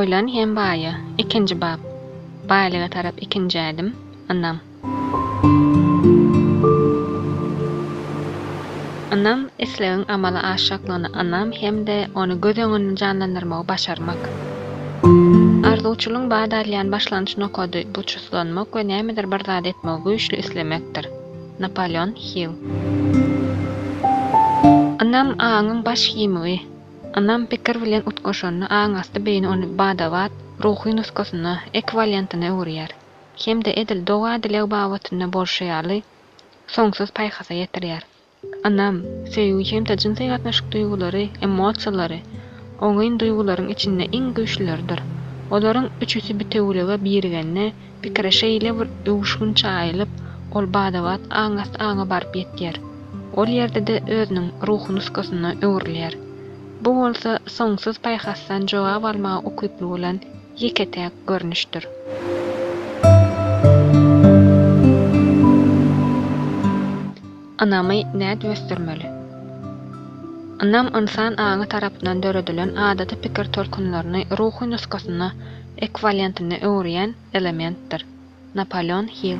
Boylan hem baýy. Ikinji bab. Baýlyga tarap ikinji adım. Anam. Anam islegiň amala aşyklygyny anam hemde onu göz öňünde janlandyrmagy başarmak. Arzuçylygyň badalyan başlanýy nokady bu çyslanmak we nämedir bir zat etmek güýçli islemekdir. Napoleon Hill. Anam aňyň baş giyimi. Anam pikir bilen utgoşanyny aňasty beýni onu badawat, ruhy nuskasyna, ekwivalentyna öwürýär. Hemde edil dowa dilew bawatyna bolşaýaly, soňsuz paýhasa ýetirýär. Anam, seýüň hemde jinsy gatnaşyk duýgulary, emosiýalary, oňyň duýgularyň içinde iň güýçlülerdir. Olaryň üçüsi bitewlige birgenne, pikire şeýle bir öwüşgün çaýlyp, ol badawat aňa baryp ýetýär. Ol ýerde de özüniň ruhy nuskasyna öwürler. Bu bolsa soňsuz paýhasdan jogap almagy okyply bolan ýeketäk görnüşdir. Anamy näde göstermeli? Anam insan aňy tarapyndan döredilen adaty pikir tolkunlaryny ruhy nuskasyna, ekwivalentine öwürýän elementdir. Napoleon Hill.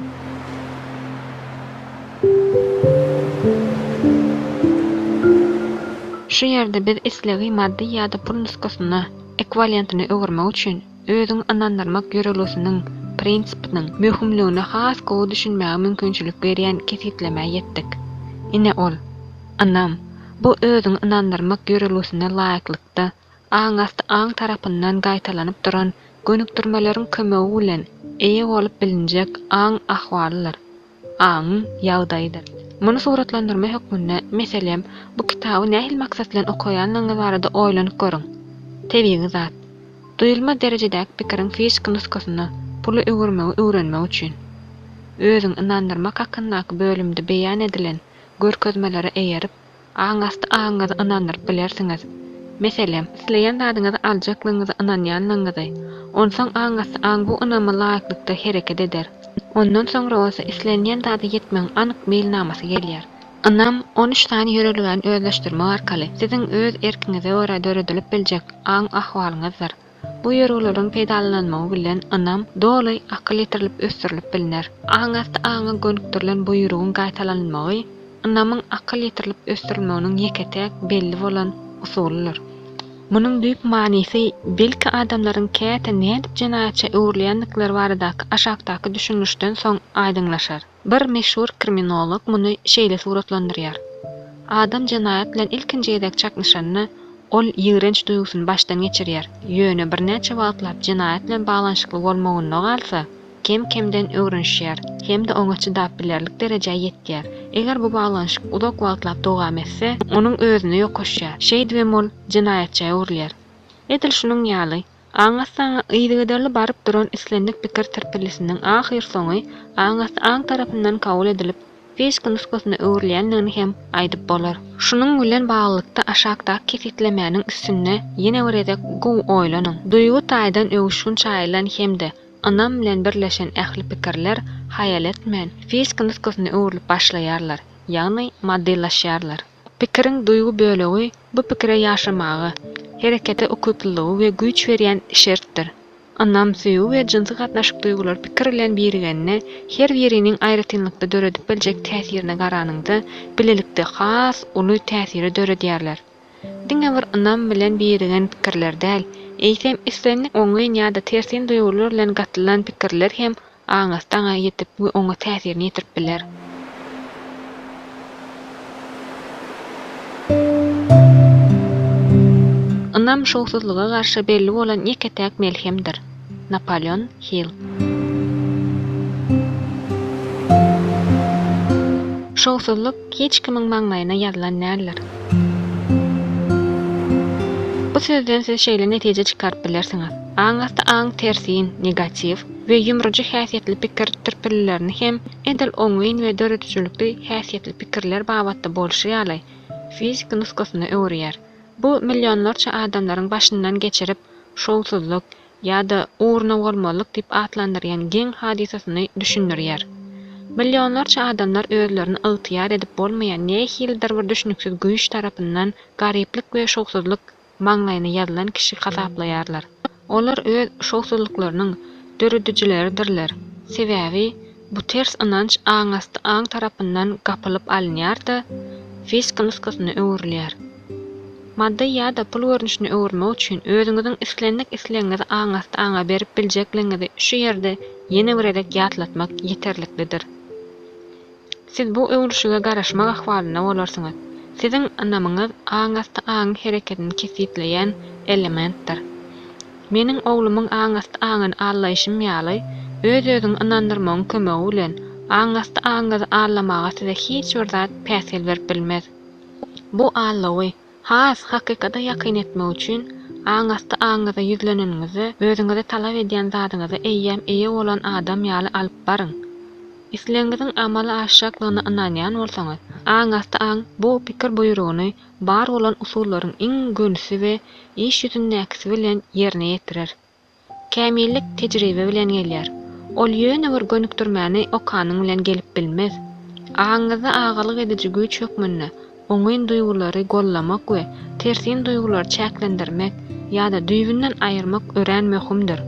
Şu ýerde biz islegi maddi ýa-da pul nuskasyna, ekwivalentine öwürmek üçin özüň anandyrmak ýörelisiniň prinsipiniň möhümligine has gowy düşünmäge mümkinçilik berýän kesitlemä ýetdik. Ine ol, anam, bu özüň anandyrmak ýörelisine laýyklykda, aňasty aň tarapyndan gaýtalanyp duran gönükdirmeleriň kömegi bilen eýe bolup bilinjek aň ahwalylar, aň ýagdaýdyr. Muny suratlandyrma hökmünde meselem bu kitaby nähil maksat bilen okuýanlygyňyz barada oýlanyp görüň. Tebigy zat. Duýulma derejedäki pikiriň fizik nuskasyny puly öwrenmek üçin özüň inandyrmak hakyndaky bölümde beýan edilen görkezmeleri eýerip, aňasty aňyňyzy inandyryp bilersiňiz. Meselem, isleýän zadyňyzy aljaklığınızı inanýanlygyňyzy, onsoň aňasty aň bu inanma laýyklykda hereket eder. Ondan soňra bolsa islenýän zady ýetmeň anyk meýilnamasy gelýär. Anam 13 tane ýöreligini özleşdirme arkaly siziň öz erkiňize görä döredilip biljek aň ahwalyňyzdyr. Bu ýöreglerin peýdalanmagy bilen anam doly akyl ýetirilip ösdirilip biliner. Aňasty aňa gönükdirilen buýrugyň gaýtalanmagy anamyň akyl ýetirilip ösdirilmeginiň ýeketäk belli bolan usulydyr. Munyň büyük manysy belki adamlaryň käte nädip jinaýatça öwürleýänlikleri baradaky aşakdaky düşünüşden soň aýdyňlaşar. Bir meşhur kriminolog muny şeýle suratlandyrýar. Adam jinaýat bilen ilkinji ýedek çaknyşanyny ol ýygrenç duýgusyny başdan geçirýär. Ýöne bir näçe wagtlap jinaýat bilen baglanyşykly bolmagyna galsa, kemden öwrenşýär, hemde oňa çydap bilerlik derejäge ýetýär. Eger bu baglanyşyk uzak wagtlap dowam etse, onuň özüni ýokuşýar. Şeýdibem ol jinaýatça öwürler. Edil şunuň ýaly, aňasaňa ýygyderli baryp duran islendik pikir terpelisiniň ahyr soňy aňasy aň tarapyndan kabul edilip, fizik nuskasyna öwürleýänligini hem aýdyp bolar. Şunuň bilen baglykda aşakdaky kesitlemäniň üstünde ýene bir edek gowy oýlanyň. Duýgu taýdan öwüşgün çaýlan hemde anam bilen birleşen ähli pikirler haýal etmän fizik nuskasyna öwürlüp başlaýarlar, ýagny moddellaşýarlar. Pikiriň duýgu bölegi bu pikire ýaşamagy, herekete okyplylygy we güýç berýän şertdir. Anam süýü we jinsy gatnaşyk duýgular pikir bilen birigenne her biriniň aýratynlykda döredip biljek täsirine garanyňda bilelikde has uly täsiri döredýärler. Diňe bir anam bilen birigen pikirler däl, eýsem islenlik oňy ýa-da tersin duýgular bilen gatylan pikirler hem aňastaňa ýetip we oňa täsirini ýetirip biler. Anam şowsuzlyga garşy belli bolan ýeketäk melhemdir. Napoleon Hill. Şowsuzlyk hiç kimiň maňlaýyna ýazylan näler. Bu sözden siz şeýle netije çykaryp bilersiňiz. Aňasty aň tersin, negativ we ýumruji häsiýetli pikir terpelilerini hem edil oňyň we döredüçilikli häsiýetli pikirler babatda bolşaýaly fizik nuskasyna öwürýär. Bu millionlarça adamlaryň başyndan geçirip şowsuzlyk ýa-da uğruna bolmalyk diýip atlandyrýan geň hadisasyny düşündirýär. Millionlarça adamlar özlerini ygtyýar edip bolmaýan nähildir bir düşünüksiz güýç tarapyndan garyplyk we şowsuzlyk maňlaýyna ýazylan kişi hasaplaýarlar. Olar öz şowsuzlyklarynyň dörüdüjileridirler. Sebäbi bu ters ynanç aňasty aň tarapyndan gapylyp alynýar-da fizik nuskasyna öwürilýär. Madda ýa-da pul görnüşini öwürmek üçin özüňiziň isleňiňizi aňasty aňa berip biljekliňizi şu ýerde ýene bir edek ýatlatmak ýeterlikdir. Siz bu öwrüşige garaşmak ahwalyna bolarsyňyz. Siziň anamyňyz aňasty aň hereketini kesipleýän elementdir. Meniň oglumyň aňasty aňyny allayşym ýaly öz-özüň inandyrmagyň kömegi bilen aňasty aňyzy allamaga size hiç bir zat päsel berip bilmez. Bu allawy has hakykata ýakyn etmek üçin aňasty aňyza ýüzleneniňizi, özüňize talap edýän zadyňyzy eýýäm eýe bolan adam ýaly alyp baryň. İsleňiziň amaly aşşaklygyna inanýan bolsaňyz, aňasty aň bu pikir buýrugyny bar bolan usullaryň iň gönüsi we iş ýüzündäkisi bilen ýerine ýetirer. Kämillik tejribe bilen gelýär. Ol ýöne bir gönükdirmäni okanyň bilen gelip bilmez. Aňyza agalyk edici güýç hökmünde oňyn duýgulary gollamak we tersin duýgulary çäklendirmek ýa-da düýbünden aýyrmak ören möhümdir.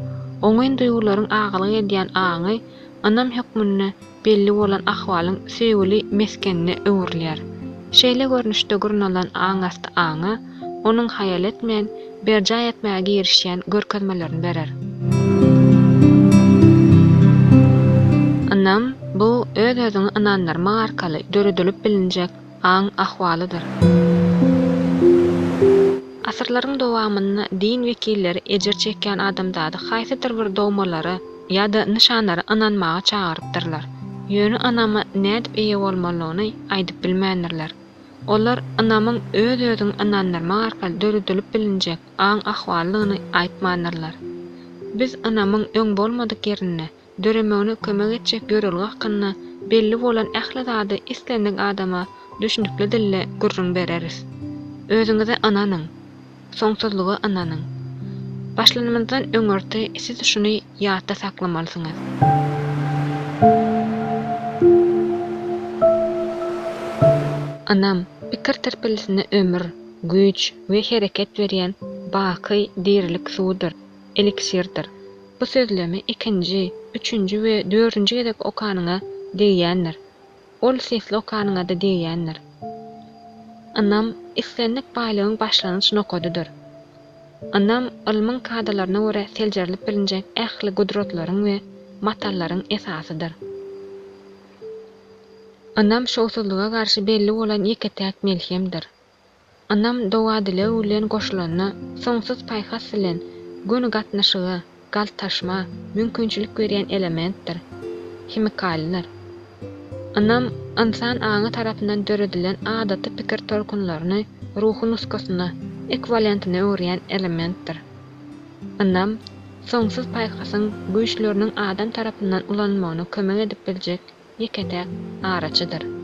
Oňyn duýgularyň agalyk edýän aňy anam hökmünde belli bolan ahwalyň söýgüli meskenine öwürilýär. Şeýle görnüşde gurnalan aňasty aňa onuň haýal etmeýän, berja etmäge girişýän görkezmelerini berer. Anam bu öz-özüňi inandyrmak arkaly dörüdülip bilinjek aň ahwalydyr. Asyrlaryň dowamynda din wekilleri ejir çekýän adamdady haýsydyr bir dogmalary ýa-da nişanlary inanmaga çagyrypdyrlar. Ýöne anama nädip eýe bolmalygyny aýdyp bilmändirler. Olar anamyň öz-özüň inandyrmak arkaly dörüdülip bilinjek aň ahwalygyny aýtmandyrlar. Biz anamyň öň bolmadyk ýerine döremegine kömek etjek görelgi hakyna belli bolan ähli zady islendik adama düşündükli dille gurrun bereriz. Özüňize ananyň, soňsuzlygy ananyň. Başlanmazdan öňürti siz şuny ýatda saklamalysyňyz. Anam pikir terpelisine ömür, güýç we hereket berýän baky dirilik suwdur, eliksirdir. Bu sözlemi 2-nji, 3-nji we 4-nji gedek okanyňa diýýändir. Ol sesli okanyňa da diýýändir. Anam islendik baýlygyň başlanyş nokadydyr. Anam ilmiň kadalaryna görä seljerlip bilinjek ähli gudratlaryň we matallaryň esasydyr. Anam şowsuzlyga garşy belli bolan ýeketäk melhemdir. Anam dowadyle ulen goşulanyna soňsuz paýhas bilen göni gatnaşygy, galtaşma, mümkinçilik berýän elementdir. Himikalylar. Anam insan aňy tarapyndan döredilen adaty pikir tolkunlaryny ruhy nuskasyna, ekwivalentine öwürýän elementdir. Anam soňsuz paýhasyň güýçleriniň adam tarapyndan ulanmagyna kömek edip biljek ýeketäk araçydyr.